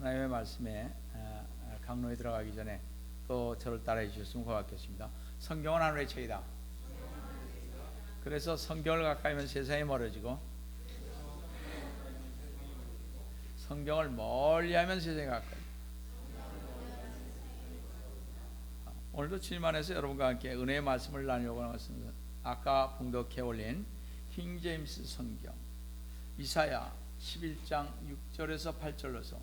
하나님의 말씀에 강론에 들어가기 전에 또 저를 따라해 주셨으면 고맙겠습니다. 성경은 하늘의 책이다. 그래서 성경을 가까이 하면 세상이 멀어지고 성경을 멀리하면 세상이 가까이. 오늘도 주님 안에서 여러분과 함께 은혜의 말씀을 나누려고 하는 것은 아까 봉독해 올린 킹제임스 성경 이사야 11장 6절에서 8절로서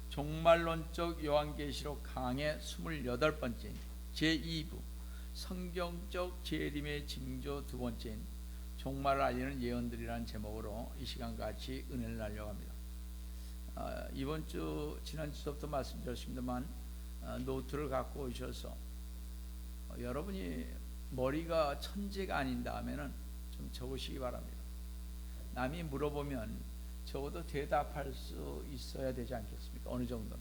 종말론적 요한계시록 강의 28번째인 제2부 성경적 재림의 징조 두 번째인 종말을 알리는 예언들이라는 제목으로 이 시간 같이 은혜를 나누려고 합니다. 이번 주 지난주부터 말씀드렸습니다만 노트를 갖고 오셔서 여러분이 머리가 천재가 아닌다 하면은 좀 적으시기 바랍니다. 남이 물어보면 적어도 대답할 수 있어야 되지 않겠습니까? 어느 정도,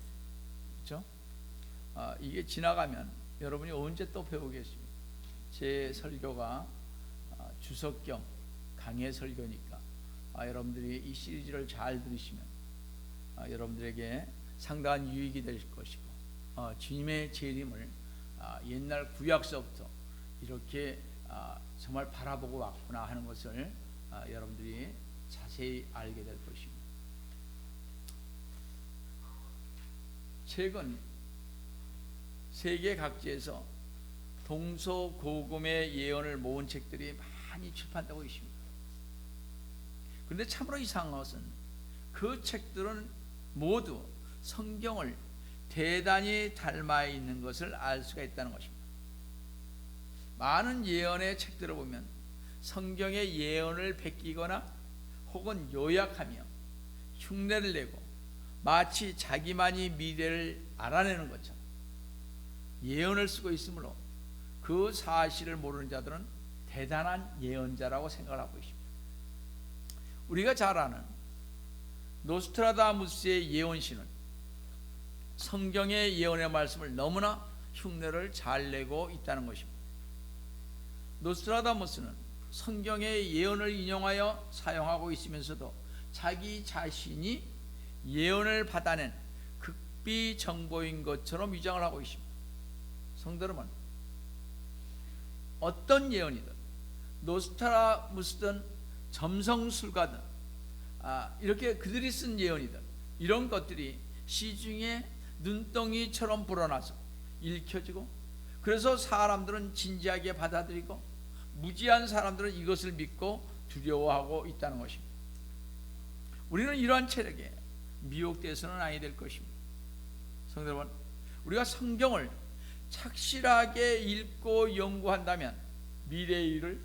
그렇죠? 이게 지나가면 여러분이 언제 또 배우겠습니까? 제 설교가 주석 겸 강의 설교니까 여러분들이 이 시리즈를 잘 들으시면 여러분들에게 상당한 유익이 될 것이고 주님의 재림을 옛날 구약서부터 이렇게 정말 바라보고 왔구나 하는 것을 여러분들이 자세히 알게 될 것입니다. 최근 세계 각지에서 동서고금의 예언을 모은 책들이 많이 출판되고 있습니다. 그런데 참으로 이상한 것은 그 책들은 모두 성경을 대단히 닮아 있는 것을 알 수가 있다는 것입니다. 많은 예언의 책들을 보면 성경의 예언을 베끼거나 혹은 요약하며 흉내를 내고 마치 자기만이 미래를 알아내는 것처럼 예언을 쓰고 있으므로 그 사실을 모르는 자들은 대단한 예언자라고 생각을 하고 있습니다. 우리가 잘 아는 노스트라다무스의 예언신은 성경의 예언의 말씀을 너무나 흉내를 잘 내고 있다는 것입니다. 노스트라다무스는 성경의 예언을 인용하여 사용하고 있으면서도 자기 자신이 예언을 받아낸 극비 정보인 것처럼 위장을 하고 있습니다. 성도 여러분, 어떤 예언이든 노스트라다무스든 점성술가든 이렇게 그들이 쓴 예언이든 이런 것들이 시중에 눈덩이처럼 불어나서 읽혀지고 그래서 사람들은 진지하게 받아들이고 무지한 사람들은 이것을 믿고 두려워하고 있다는 것입니다. 우리는 이러한 체력에 미혹돼서는 아니 될 것입니다. 성도 여러분, 우리가 성경을 착실하게 읽고 연구한다면 미래의 일을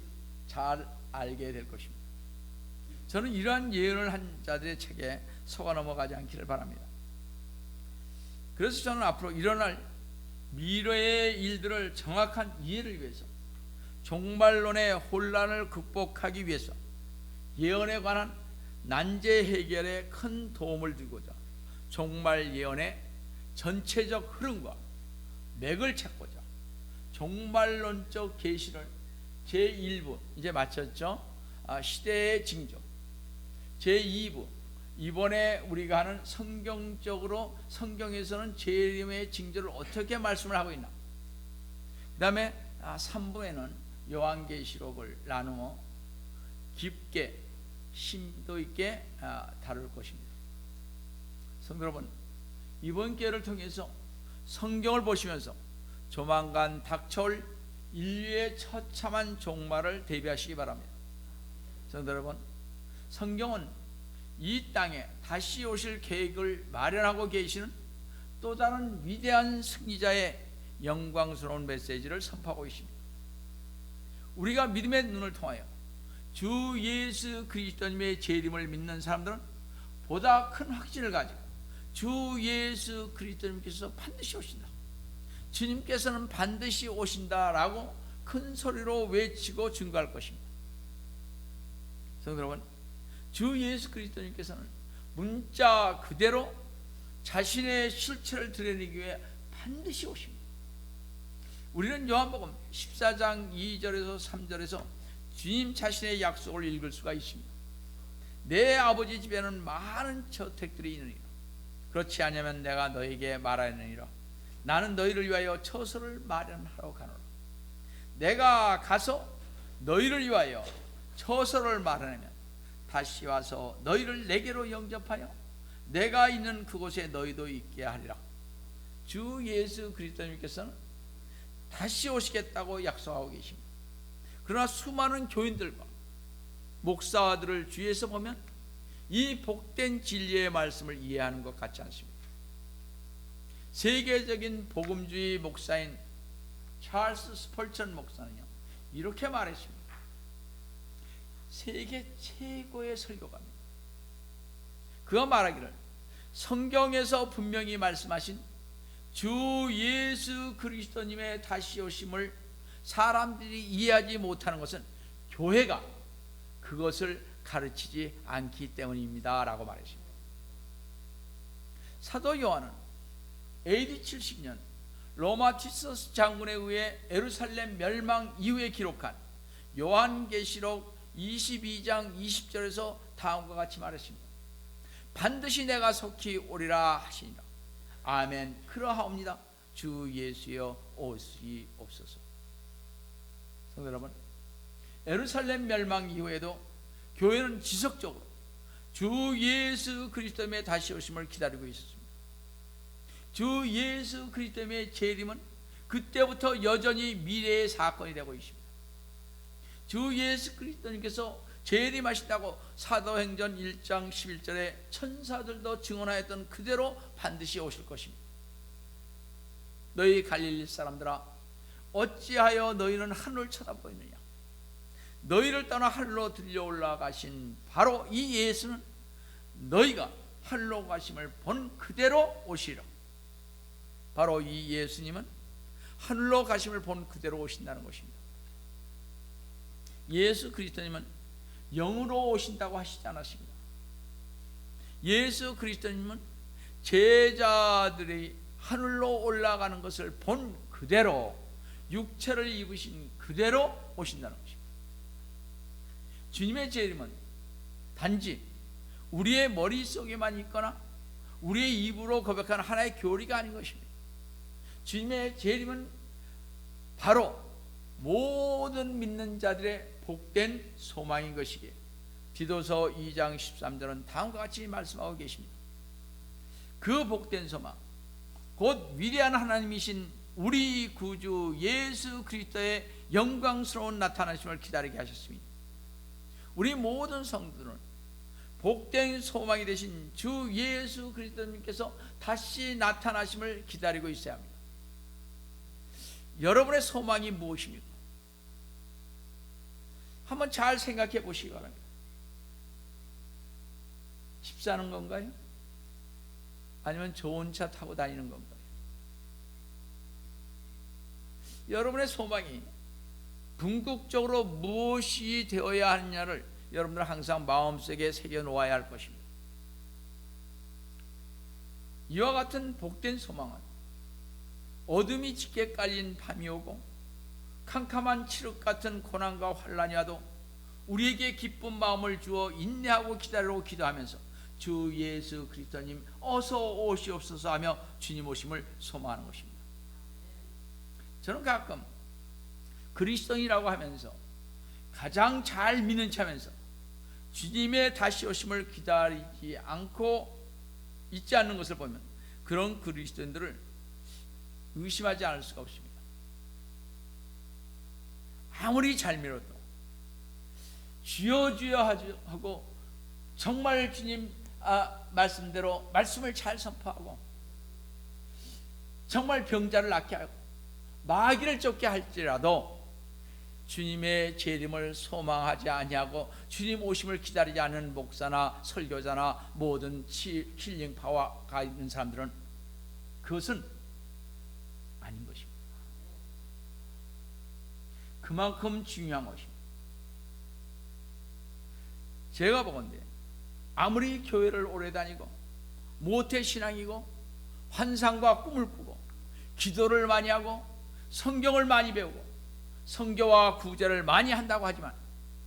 잘 알게 될 것입니다. 저는 이러한 예언을 한 자들의 책에 속아 넘어가지 않기를 바랍니다. 그래서 저는 앞으로 일어날 미래의 일들을 정확한 이해를 위해서 종말론의 혼란을 극복하기 위해서 예언에 관한 난제 해결에 큰 도움을 주고자 종말 예언의 전체적 흐름과 맥을 찾고자 종말론적 계시를 제1부 이제 마쳤죠. 시대의 징조 제2부 이번에 우리가 하는 성경적으로 성경에서는 재림의 징조를 어떻게 말씀을 하고 있나. 그 다음에 3부에는 요한계시록을 나누어 깊게 심도 있게 다룰 것입니다. 성도 여러분, 이번 기회를 통해서 성경을 보시면서 조만간 닥쳐올 인류의 처참한 종말을 대비하시기 바랍니다. 성도 여러분, 성경은 이 땅에 다시 오실 계획을 마련하고 계시는 또 다른 위대한 승리자의 영광스러운 메시지를 선포하고 있습니다. 우리가 믿음의 눈을 통하여 주 예수 그리스도님의 재림을 믿는 사람들은 보다 큰 확신을 가지고 주 예수 그리스도님께서 반드시 오신다, 주님께서는 반드시 오신다라고 큰 소리로 외치고 증거할 것입니다. 성도 여러분, 주 예수 그리스도님께서는 문자 그대로 자신의 실체를 드러내기 위해 반드시 오십니다. 우리는 요한복음 14장 2절에서 3절에서 주님 자신의 약속을 읽을 수가 있습니다. 내 아버지 집에는 많은 저택들이 있느니라. 그렇지 않으면 내가 너에게 말하느니라. 나는 너희를 위하여 처소를 마련하러 가노라. 내가 가서 너희를 위하여 처소를 마련하면 다시 와서 너희를 내게로 영접하여 내가 있는 그곳에 너희도 있게 하리라. 주 예수 그리스도님께서는 다시 오시겠다고 약속하고 계십니다. 그러나 수많은 교인들과 목사들을 주위에서 보면 이 복된 진리의 말씀을 이해하는 것 같지 않습니다. 세계적인 복음주의 목사인 찰스 스펄전 목사는요, 이렇게 말했습니다. 세계 최고의 설교가입니다. 그가 말하기를 성경에서 분명히 말씀하신 주 예수 그리스도님의 다시 오심을 사람들이 이해하지 못하는 것은 교회가 그것을 가르치지 않기 때문입니다 라고 말했습니다. 사도 요한은 AD 70년 로마 티서스 장군에 의해 예루살렘 멸망 이후에 기록한 요한계시록 22장 20절에서 다음과 같이 말했습니다. 반드시 내가 속히 오리라 하시니라. 아멘. 그러하옵니다. 주 예수여 오시옵소서. 성도 여러분, 예루살렘 멸망 이후에도 교회는 지속적으로 주 예수 그리스도의 다시 오심을 기다리고 있었습니다. 주 예수 그리스도의 재림은 그때부터 여전히 미래의 사건이 되고 있습니다. 주 예수 그리스도님께서 재림하신다고 사도행전 1장 11절에 천사들도 증언하였던 그대로 반드시 오실 것입니다. 너희 갈릴리 사람들아, 어찌하여 너희는 하늘을 쳐다보느냐? 너희를 떠나 하늘로 들려 올라가신 바로 이 예수는 너희가 하늘로 가심을 본 그대로 오시리라. 바로 이 예수님은 하늘로 가심을 본 그대로 오신다는 것입니다. 예수 그리스도님은 영으로 오신다고 하시지 않았습니다. 예수 그리스도님은 제자들이 하늘로 올라가는 것을 본 그대로 육체를 입으신 그대로 오신다는 것입니다. 주님의 재림은 단지 우리의 머릿속에만 있거나 우리의 입으로 고백하는 하나의 교리가 아닌 것입니다. 주님의 재림은 바로 모든 믿는 자들의 복된 소망인 것이기에 디도서 2장 13절은 다음과 같이 말씀하고 계십니다. 그 복된 소망, 곧 위대한 하나님이신 우리 구주 예수 그리스도의 영광스러운 나타나심을 기다리게 하셨습니다. 우리 모든 성도들은 복된 소망이 되신 주 예수 그리스도님께서 다시 나타나심을 기다리고 있어야 합니다. 여러분의 소망이 무엇입니까? 한번 잘 생각해 보시기 바랍니다. 집 사는 건가요? 아니면 좋은 차 타고 다니는 건가요? 여러분의 소망이 궁극적으로 무엇이 되어야 하느냐를 여러분들 항상 마음속에 새겨놓아야 할 것입니다. 이와 같은 복된 소망은 어둠이 짙게 깔린 밤이 오고 캄캄한 칠흑 같은 고난과 환난이 와도 우리에게 기쁜 마음을 주어 인내하고 기다리고 기도하면서 주 예수 그리스도님 어서 오시옵소서 하며 주님 오심을 소망하는 것입니다. 저는 가끔 그리스도인이라고 하면서 가장 잘 믿는 척하면서 주님의 다시 오심을 기다리지 않고 있지 않는 것을 보면 그런 그리스도인들을 의심하지 않을 수가 없습니다. 아무리 잘 믿어도 주여 주여 하고 정말 주님 말씀대로 말씀을 잘 선포하고 정말 병자를 낫게 하고 마귀를 쫓게 할지라도 주님의 재림을 소망하지 아니하고 주님 오심을 기다리지 않는 목사나 설교자나 모든 힐링 파워가 있는 사람들은 그것은 아닌 것입니다. 그만큼 중요한 것입니다. 제가 보건대 아무리 교회를 오래 다니고 모태신앙이고 환상과 꿈을 꾸고 기도를 많이 하고 성경을 많이 배우고 성교와 구제를 많이 한다고 하지만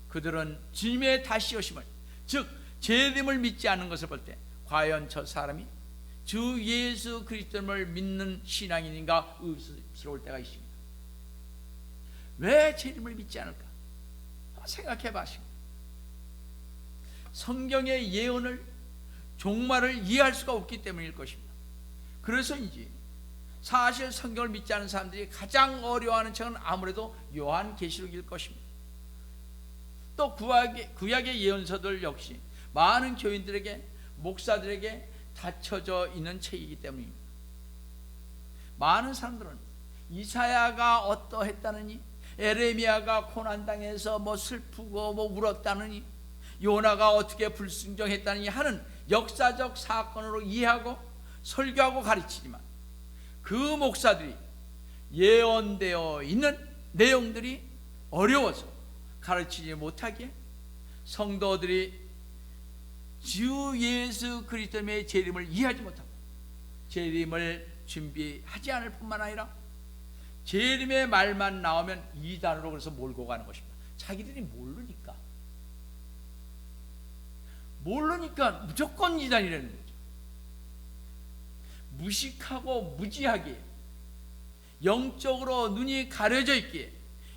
그들은 주님의 다시 오심을 즉 재림을 믿지 않는 것을 볼 때 과연 저 사람이 주 예수 그리스도를 믿는 신앙인인가 의심스러울 때가 있습니다. 왜 제 이름을 믿지 않을까? 생각해 봐시고, 성경의 예언을 종말을 이해할 수가 없기 때문일 것입니다. 그래서인지 사실 성경을 믿지 않은 사람들이 가장 어려워하는 책은 아무래도 요한계시록일 것입니다. 또 구약의 예언서들 역시 많은 교인들에게, 목사들에게 닫혀져 있는 책이기 때문입니다. 많은 사람들은 이사야가 어떠했다느니, 에레미야가 고난당해서 뭐 슬프고 뭐 울었다느니, 요나가 어떻게 불순종했다느니 하는 역사적 사건으로 이해하고 설교하고 가르치지만, 그 목사들이 예언되어 있는 내용들이 어려워서 가르치지 못하기에 성도들이 주 예수 그리스도의 재림을 이해하지 못하고 재림을 준비하지 않을 뿐만 아니라 재림의 말만 나오면 이단으로 그래서 몰고 가는 것입니다. 자기들이 모르니까 무조건 이단이라는 거죠. 무식하고 무지하게 영적으로 눈이 가려져 있기에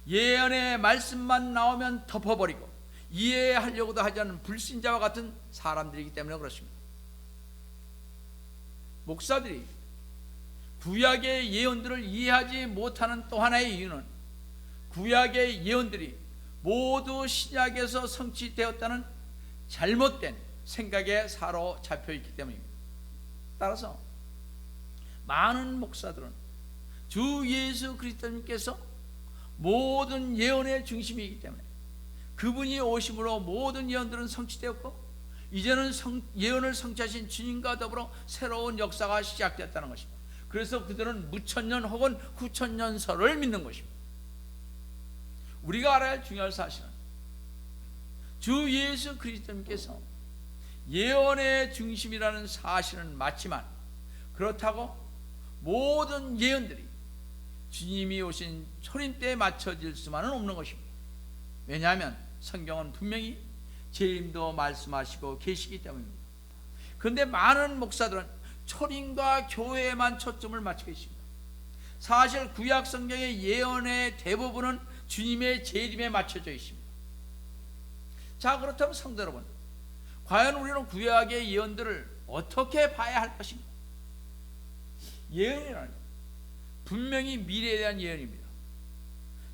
예언의 말씀만 나오면 덮어버리고 이해하려고도 하지 않는 불신자와 같은 사람들이기 때문에 그렇습니다. 목사들이 구약의 예언들을 이해하지 못하는 또 하나의 이유는 구약의 예언들이 모두 신약에서 성취되었다는 잘못된 생각에 사로잡혀 있기 때문입니다. 따라서 많은 목사들은 주 예수 그리스도님께서 모든 예언의 중심이기 때문에 그분이 오심으로 모든 예언들은 성취되었고 이제는 예언을 성취하신 주님과 더불어 새로운 역사가 시작되었다는 것입니다. 그래서 그들은 무천년 혹은 후천년설을 믿는 것입니다. 우리가 알아야 할 중요한 사실은 주 예수 그리스도님께서 예언의 중심이라는 사실은 맞지만, 그렇다고 모든 예언들이 주님이 오신 초림 때에 맞춰질 수만은 없는 것입니다. 왜냐하면 성경은 분명히 재림도 말씀하시고 계시기 때문입니다. 그런데 많은 목사들은 초림과 교회에만 초점을 맞추고 있습니다. 사실 구약 성경의 예언의 대부분은 주님의 재림에 맞춰져 있습니다. 자, 그렇다면 성도 여러분, 과연 우리는 구약의 예언들을 어떻게 봐야 할 것인가? 예언이라는 분명히 미래에 대한 예언입니다.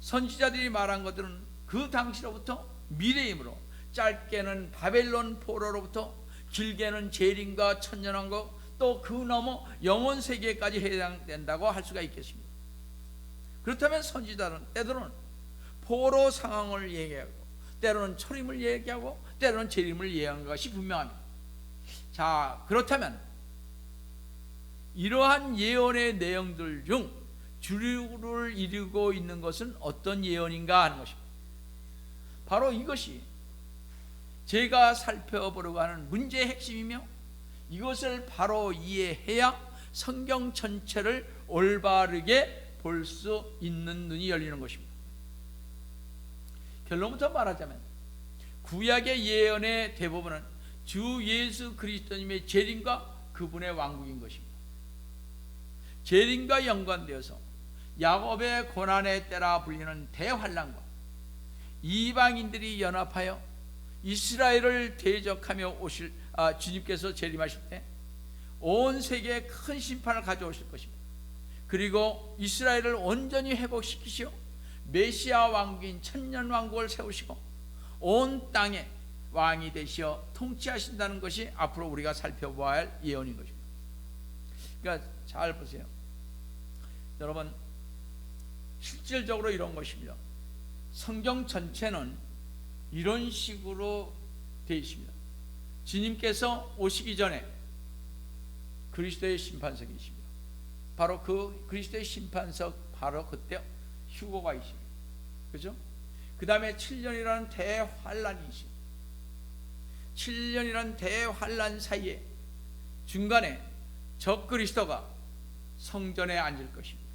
선지자들이 말한 것들은 그 당시로부터 미래이므로 짧게는 바벨론 포로로부터 길게는 재림과 천년왕국 또 그 너머 영원 세계까지 해당된다고 할 수가 있겠습니다. 그렇다면 선지자는 때로는 포로 상황을 얘기하고 때로는 초림을 얘기하고 때로는 재림을 예언한 것이 분명합니다. 자, 그렇다면 이러한 예언의 내용들 중 주류를 이루고 있는 것은 어떤 예언인가 하는 것입니다. 바로 이것이 제가 살펴보려고 하는 문제의 핵심이며, 이것을 바로 이해해야 성경 전체를 올바르게 볼 수 있는 눈이 열리는 것입니다. 결론부터 말하자면 구약의 예언의 대부분은 주 예수 그리스도님의 재림과 그분의 왕국인 것입니다. 재림과 연관되어서 야곱의 고난의 때라 불리는 대환란과 이방인들이 연합하여 이스라엘을 대적하며 오실 주님께서 재림하실 때 온 세계에 큰 심판을 가져오실 것입니다. 그리고 이스라엘을 온전히 회복시키시어 메시아 왕국인 천년왕국을 세우시고 온 땅에 왕이 되시어 통치하신다는 것이 앞으로 우리가 살펴봐야 할 예언인 것입니다. 그러니까 잘 보세요. 여러분, 실질적으로 이런 것입니다. 성경 전체는 이런 식으로 되어 있습니다. 주님께서 오시기 전에 그리스도의 심판석이십니다. 바로 그 그리스도의 심판석, 바로 그때 휴거가 있습니다. 그죠? 그 다음에 7년이라는 대환란이 있습니다. 7년이라는 대환란 사이에 중간에 적 그리스도가 성전에 앉을 것입니다.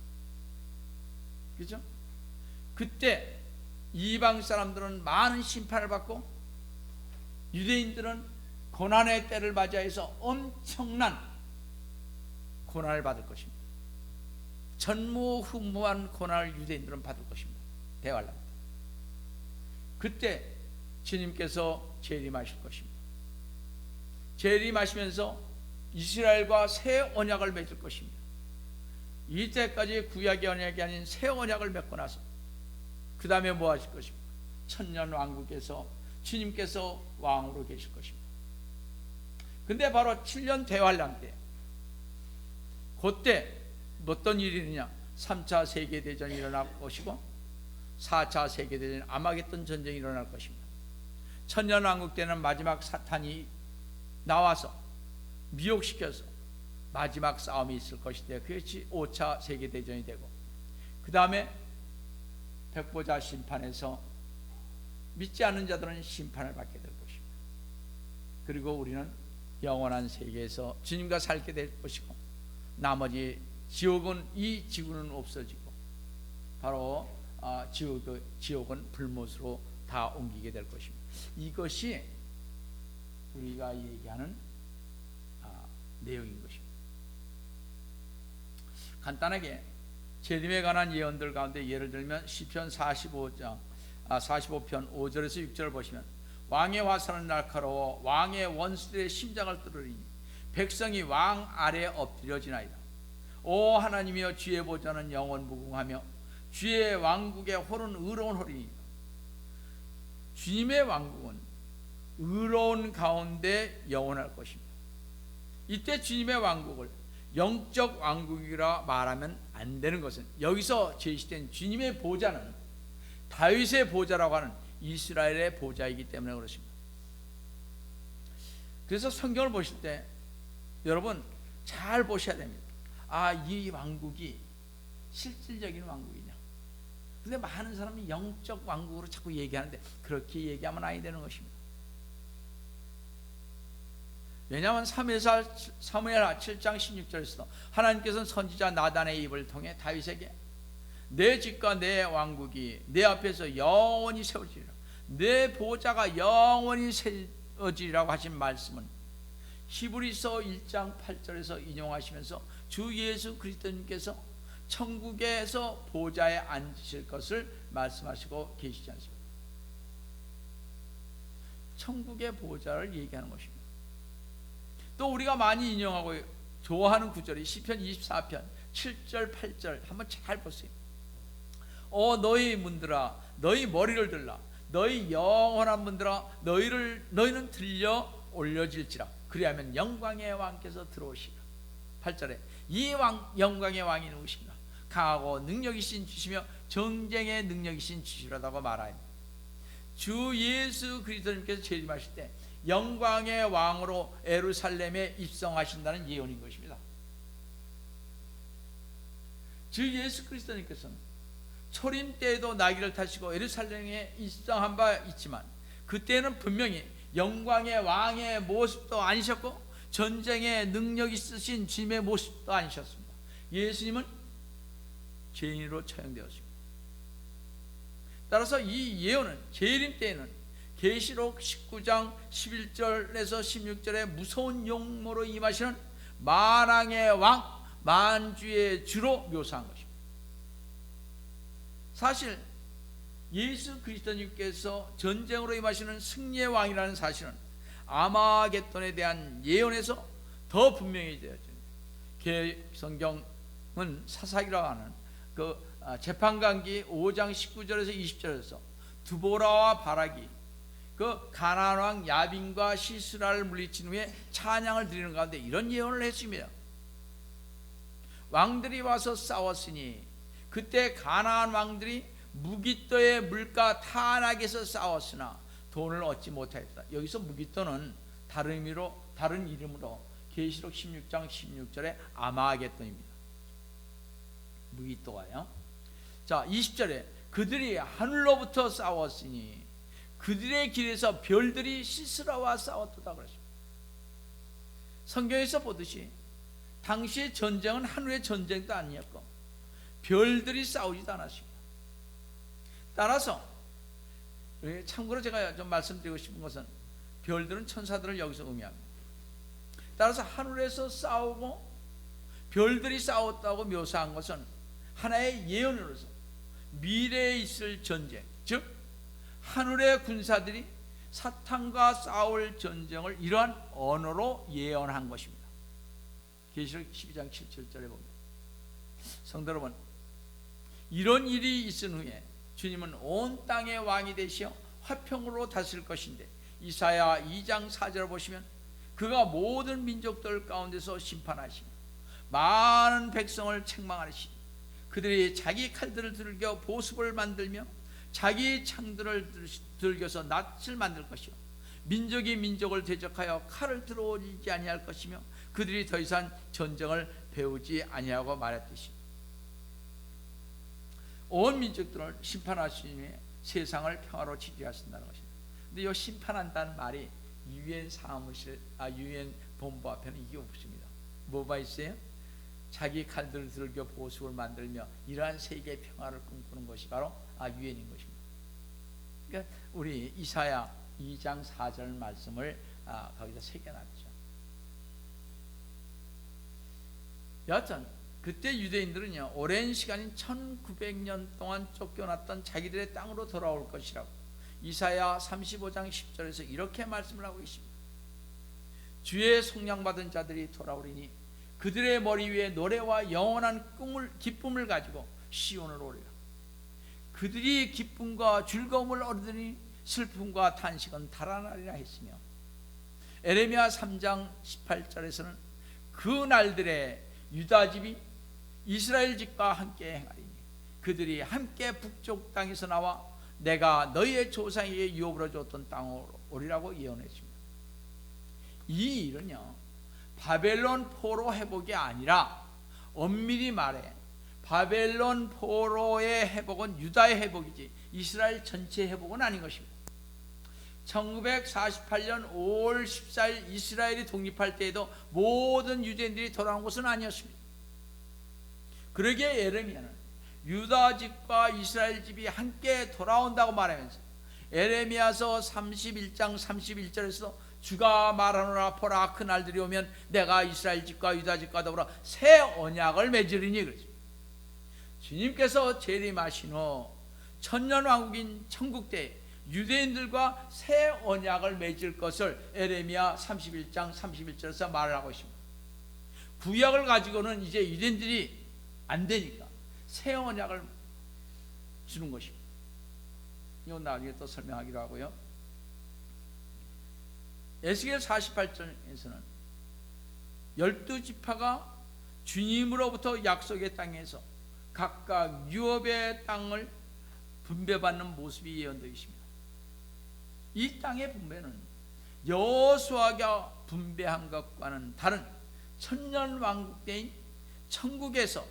그죠? 그때 이방 사람들은 많은 심판을 받고 유대인들은 고난의 때를 맞이해서 엄청난 고난을 받을 것입니다. 전무후무한 고난을 유대인들은 받을 것입니다. 대환란 때. 그때 주님께서 재림하실 것입니다. 재림하시면서 이스라엘과 새 언약을 맺을 것입니다. 이때까지 구약의 언약이 아닌 새 언약을 맺고 나서 그 다음에 뭐 하실 것입니까? 천년 왕국에서 주님께서 왕으로 계실 것입니다. 근데 바로 7년 대환란 때, 그때 어떤 일이 있느냐? 3차 세계대전이 일어날 것이고 4차 세계대전, 아마겟돈 전쟁이 일어날 것입니다. 천년왕국 때는 마지막 사탄이 나와서 미혹시켜서 마지막 싸움이 있을 것인데, 그것이 5차 세계대전이 되고, 그 다음에 백보자 심판에서 믿지 않는 자들은 심판을 받게 될 것입니다. 그리고 우리는 영원한 세계에서 주님과 살게 될 것이고, 나머지 지옥은, 이 지구는 없어지고 바로 지옥은 불못으로 다 옮기게 될 것입니다. 이것이 우리가 얘기하는 내용인 것입니다. 간단하게 재림에 관한 예언들 가운데 예를 들면 시편 45편 5절에서 6절을 보시면, 왕의 화살은 날카로워 왕의 원수들의 심장을 뚫으리니 백성이 왕 아래 엎드려지나이다. 오 하나님이여, 주의 보좌는 영원 무궁하며 주의 왕국의 홀은 의로운 홀이니까. 주님의 왕국은 의로운 가운데 영원할 것입니다. 이때 주님의 왕국을 영적 왕국이라 말하면 안 되는 것은, 여기서 제시된 주님의 보좌는 다윗의 보좌라고 하는 이스라엘의 보좌이기 때문에 그렇습니다. 그래서 성경을 보실 때 여러분 잘 보셔야 됩니다. 이 왕국이 실질적인 왕국이냐? 근데 많은 사람이 영적 왕국으로 자꾸 얘기하는데, 그렇게 얘기하면 아니 되는 것입니다. 왜냐하면 사무엘 7장 16절에서도 하나님께서는 선지자 나단의 입을 통해 다윗에게 내 집과 내 왕국이 내 앞에서 영원히 세워지리라, 내 보좌가 영원히 세워지리라고 하신 말씀은 히브리서 1장 8절에서 인용하시면서 주 예수 그리스도님께서 천국에서 보좌에 앉으실 것을 말씀하시고 계시지 않습니까? 천국의 보좌를 얘기하는 것입니다. 또 우리가 많이 인용하고 좋아하는 구절이 시편 24편 7절 8절 한번 잘 보세요. 너희 문들아, 너희 머리를 들라, 너희 영원한 문들아, 너희는 들려 올려질지라, 그리하면 영광의 왕께서 들어오시라. 8절에 이 영광의 왕이 누구신가? 강하고 능력이신 주시며 정쟁의 능력이신 주시라고 말하니, 주 예수 그리스도님께서 재림하실 때 영광의 왕으로 예루살렘에 입성하신다는 예언인 것입니다. 주 예수 그리스도님께서는 초림 때에도 나귀를 타시고 예루살렘에 입성한 바 있지만, 그때는 분명히 영광의 왕의 모습도 아니셨고 전쟁의 능력 있으신 주님의 모습도 아니셨습니다. 예수님은 죄인으로 처형되었습니다. 따라서 이 예언은 재림 때에는 계시록 19장 11절에서 16절에 무서운 용모로 임하시는 만왕의 왕, 만주의 주로 묘사한 것입니다. 사실 예수 그리스도님께서 전쟁으로 임하시는 승리의 왕이라는 사실은 아마겟돈에 대한 예언에서 더 분명히 되어집니다. 성경은 사사기라고 하는 재판관기 5장 19절에서 20절에서 두보라와 바락이 가나안 왕 야빈과 시스라를 물리친 후에 찬양을 드리는 가운데 이런 예언을 했습니다. 왕들이 와서 싸웠으니 그때 가나안 왕들이 무기또의 물가 타낙에서 싸웠으나 돈을 얻지 못하였다. 여기서 무기또는 다른 이름으로 계시록 16장 16절에 아마겟돈입니다. 무기또가요. 자, 20절에 그들이 하늘로부터 싸웠으니 그들의 길에서 별들이 시스라와 싸웠도다 그랬습니다. 성경에서 보듯이 당시의 전쟁은 하늘의 전쟁도 아니었고 별들이 싸우지도 않았습니다. 따라서 참고로 제가 좀 말씀드리고 싶은 것은, 별들은 천사들을 여기서 의미합니다. 따라서 하늘에서 싸우고 별들이 싸웠다고 묘사한 것은 하나의 예언으로서 미래에 있을 전쟁, 즉 하늘의 군사들이 사탄과 싸울 전쟁을 이러한 언어로 예언한 것입니다. 계시록 12장 7절에 보면, 성도 여러분, 이런 일이 있은 후에 주님은 온 땅의 왕이 되시어 화평으로 다스릴 것인데, 이사야 2장 4절을 보시면 그가 모든 민족들 가운데서 심판하시며 많은 백성을 책망하시니 그들이 자기 칼들을 들겨 보습을 만들며 자기 창들을 들겨서 낫을 만들 것이요 민족이 민족을 대적하여 칼을 들어올리지 아니할 것이며 그들이 더 이상 전쟁을 배우지 아니하고 말했듯이 온 민족들을 심판하시니 세상을 평화로 지지하신다는 것입니다. 근데 이 심판한다는 말이 유엔 사무실, 유엔 본부 앞에는 이게 없습니다. 뭐가 있어요? 자기 칼들을 들겨 보습을 만들며 이러한 세계 평화를 꿈꾸는 것이 바로 유엔인 것입니다. 그러니까 우리 이사야 2장 4절 말씀을 거기다 새겨놨죠. 여하튼 그때 유대인들은요, 오랜 시간인 1900년 동안 쫓겨났던 자기들의 땅으로 돌아올 것이라고 이사야 35장 10절에서 이렇게 말씀을 하고 있습니다. 주의 속량받은 자들이 돌아오리니 그들의 머리 위에 노래와 영원한 기쁨을 가지고 시온으로 오리라. 그들이 기쁨과 즐거움을 얻으니 슬픔과 탄식은 달아나리라 했으며, 에레미야 3장 18절에서는 그 날들에 유다 집이 이스라엘 집과 함께 행하리니 그들이 함께 북쪽 땅에서 나와 내가 너희의 조상에게 유업으로 줬던 땅으로 오리라고 예언했습니다. 이 일은요, 바벨론 포로 회복이 아니라 엄밀히 말해 바벨론 포로의 회복은 유다의 회복이지 이스라엘 전체 회복은 아닌 것입니다. 1948년 5월 14일 이스라엘이 독립할 때에도 모든 유대인들이 돌아온 것은 아니었습니다. 그러기에 예레미야는 유다 집과 이스라엘 집이 함께 돌아온다고 말하면서 에레미야서 31장 31절에서 주가 말하노라, 보라 그 날들이 오면 내가 이스라엘 집과 유다 집과 더불어 새 언약을 맺으리니 그러죠. 주님께서 재림하신 후 천년왕국인 천국 때 유대인들과 새 언약을 맺을 것을 에레미야 31장 31절에서 말을 하고 있습니다. 구약을 가지고는 이제 유대인들이 안 되니까 새 언약을 주는 것입니다. 이건 나중에 또 설명하기로 하고요. 에스겔 48장에서는 12지파가 주님으로부터 약속의 땅에서 각각 유업의 땅을 분배받는 모습이 예언되어 있습니다. 이 땅의 분배는 여호수아가 분배한 것과는 다른 천년왕국 때인 천국에서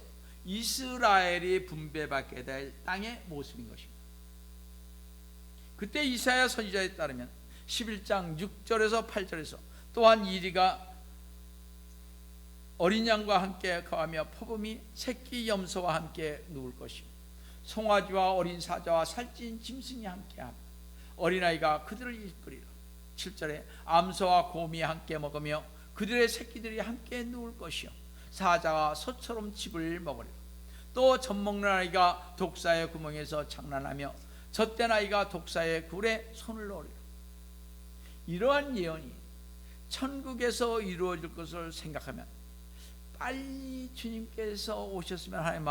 이스라엘이 분배받게 될 땅의 모습인 것입니다. 그때 이사야 선지자에 따르면 11장 6절에서 8절에서 또한 이리가 어린 양과 함께 거하며 포범이 새끼 염소와 함께 누울 것이요 송아지와 어린 사자와 살찐 짐승이 함께하며 어린아이가 그들을 이끌리라. 7절에 암소와 곰이 함께 먹으며 그들의 새끼들이 함께 누울 것이요 사자가 소처럼 칩을 먹으리라. 또 젖먹는 아이가 독사의 구멍에서 장난하며 젖된 아이가 독사의 굴에 손을 넣으리라. 이러한 예언이 천국에서 이루어질 것을 생각하면 빨리 주님께서 오셨으면 하는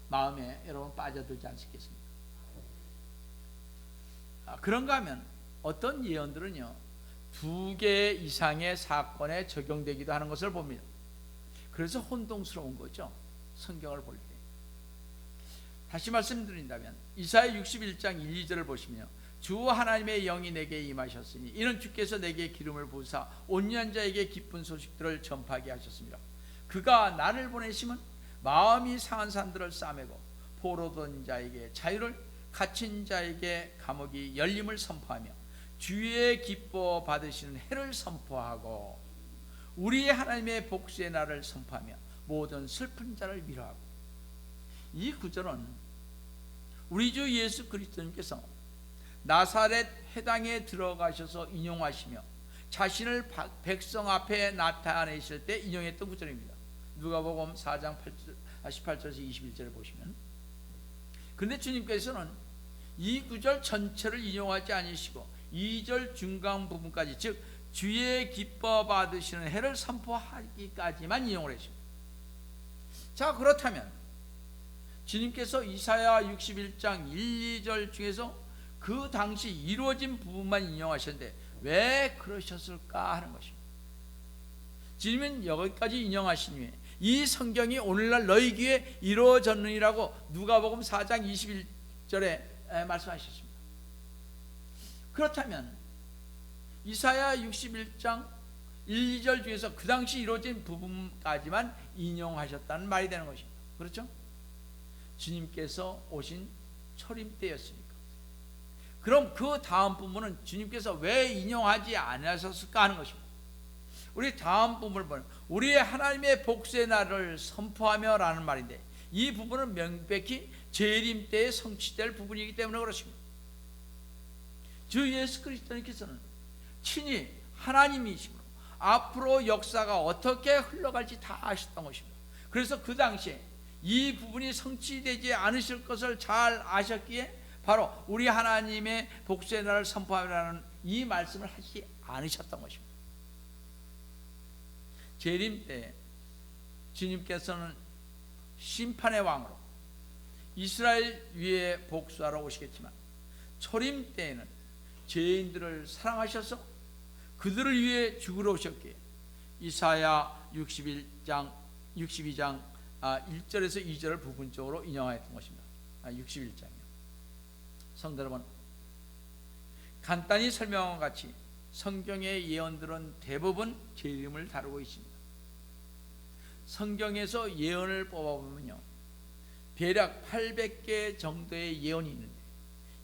마음에 여러분 빠져들지 않겠습니까? 그런가 하면 어떤 예언들은요 2개 이상의 사건에 적용되기도 하는 것을 봅니다. 그래서 혼동스러운 거죠, 성경을 볼 때. 다시 말씀드린다면 이사야 61장 1, 2절을 보시면요, 주 하나님의 영이 내게 임하셨으니 이는 주께서 내게 기름을 부으사 온유한 자에게 기쁜 소식들을 전파하게 하셨습니다. 그가 나를 보내심은 마음이 상한 사람들을 싸매고 포로된 자에게 자유를, 갇힌 자에게 감옥이 열림을 선포하며 주의 기뻐 받으시는 해를 선포하고 우리 하나님의 복수의 날을 선포하며 모든 슬픈 자를 위로하고. 이 구절은 우리 주 예수 그리스도님께서 나사렛 회당에 들어가셔서 인용하시며 자신을 백성 앞에 나타내실 때 인용했던 구절입니다. 누가복음 4장 18절에서 21절을 보시면, 그런데 주님께서는 이 구절 전체를 인용하지 않으시고 2절 중간 부분까지, 즉 주의 기뻐 받으시는 해를 선포하기까지만 인용을 했습니다. 자, 그렇다면 주님께서 이사야 61장 1, 2절 중에서 그 당시 이루어진 부분만 인용하셨는데 왜 그러셨을까 하는 것입니다. 주님은 여기까지 인용하신 후에 이 성경이 오늘날 너희 귀에 이루어졌느니라고 누가복음 4장 21절에 말씀하셨습니다. 그렇다면 이사야 61장 1, 2절 중에서 그 당시 이루어진 부분까지만 인용하셨다는 말이 되는 것입니다. 그렇죠? 주님께서 오신 초림 때였으니까. 그럼 그 다음 부분은 주님께서 왜 인용하지 않으셨을까 하는 것입니다. 우리 다음 부분을 보면 우리의 하나님의 복수의 날을 선포하며 라는 말인데, 이 부분은 명백히 재림 때에 성취될 부분이기 때문에 그렇습니다. 주 예수 그리스도님께서는 친히 하나님이시므로 앞으로 역사가 어떻게 흘러갈지 다 아셨던 것입니다. 그래서 그 당시에 이 부분이 성취되지 않으실 것을 잘 아셨기에 바로 우리 하나님의 복수의 날을 선포하라는 이 말씀을 하지 않으셨던 것입니다. 재림 때 주님께서는 심판의 왕으로 이스라엘 위에 복수하러 오시겠지만, 초림 때에는 죄인들을 사랑하셔서 그들을 위해 죽으러 오셨기에 이사야 62장 1절에서 2절을 부분적으로 인용하였던 것입니다. 61장이요. 성도 여러분, 간단히 설명한 같이 성경의 예언들은 대부분 재림을 다루고 있습니다. 성경에서 예언을 뽑아보면요, 대략 800개 정도의 예언이 있는데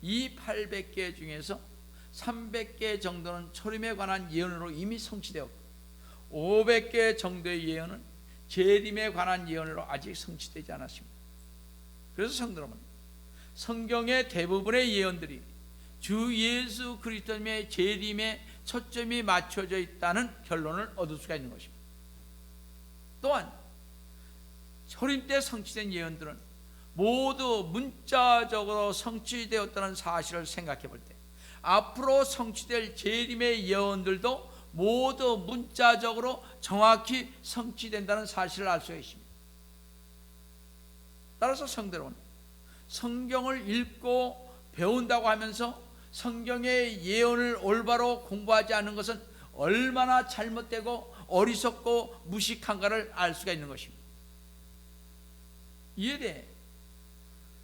이 800개 중에서 300개 정도는 초림에 관한 예언으로 이미 성취되었고 500개 정도의 예언은 재림에 관한 예언으로 아직 성취되지 않았습니다. 그래서 성도 여러분, 성경의 대부분의 예언들이 주 예수 그리스도님의 재림에 초점이 맞춰져 있다는 결론을 얻을 수가 있는 것입니다. 또한 초림 때 성취된 예언들은 모두 문자적으로 성취되었다는 사실을 생각해 볼 때, 앞으로 성취될 재림의 예언들도 모두 문자적으로 정확히 성취된다는 사실을 알 수가 있습니다. 따라서 성도 여러분, 성경을 읽고 배운다고 하면서 성경의 예언을 올바로 공부하지 않는 것은 얼마나 잘못되고 어리석고 무식한가를 알 수가 있는 것입니다. 이에 대해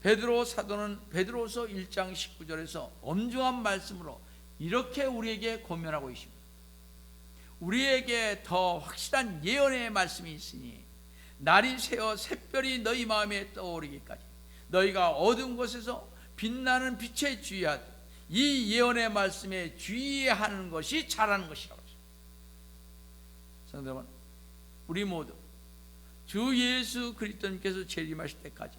베드로 사도는 베드로서 1장 19절에서 엄중한 말씀으로 이렇게 우리에게 권면하고 있습니다. 우리에게 더 확실한 예언의 말씀이 있으니 날이 새어 샛별이 너희 마음에 떠오르기까지 너희가 어두운 곳에서 빛나는 빛에 주의하듯 이 예언의 말씀에 주의하는 것이 잘하는 것이라고 했습니다. 성도 여러분, 우리 모두 주 예수 그리스도님께서 재림하실 때까지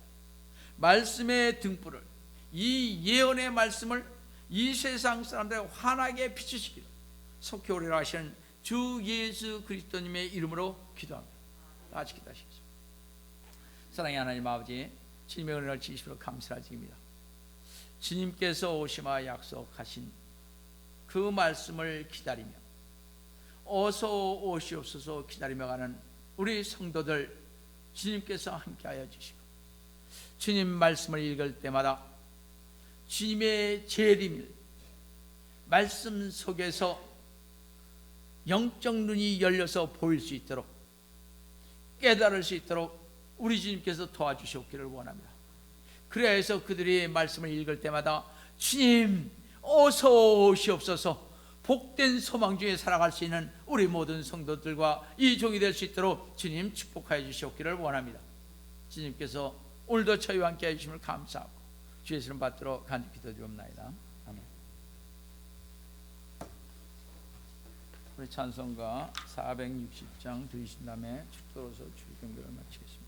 말씀의 등불을, 이 예언의 말씀을 이 세상 사람들에게 환하게 비추시기를 속히 오리라 하시는 주 예수 그리스도님의 이름으로 기도합니다. 다 같이 기도하시겠습니다. 사랑의 하나님 아버지, 주님의 은혜를 주시므로 감사드립니다. 주님께서 오시마 약속하신 그 말씀을 기다리며 어서 오시옵소서 기다리며 가는 우리 성도들 주님께서 함께하여 주시고, 주님 말씀을 읽을 때마다 주님의 재림을 말씀 속에서 영적 눈이 열려서 보일 수 있도록, 깨달을 수 있도록 우리 주님께서 도와주시옵기를 원합니다. 그래야 해서 그들이 말씀을 읽을 때마다 주님 어서 오시옵소서, 복된 소망 중에 살아갈 수 있는 우리 모든 성도들과 이 종이 될 수 있도록 주님 축복하여 주시옵기를 원합니다. 주님께서 오늘도 저희와 함께 해주심을 감사하고 주의 이름 받들어 간절히 기도드리옵나이다. 아멘. 우리 찬송가 460장 들으신 다음에 축도로서 주일 경배를 마치겠습니다.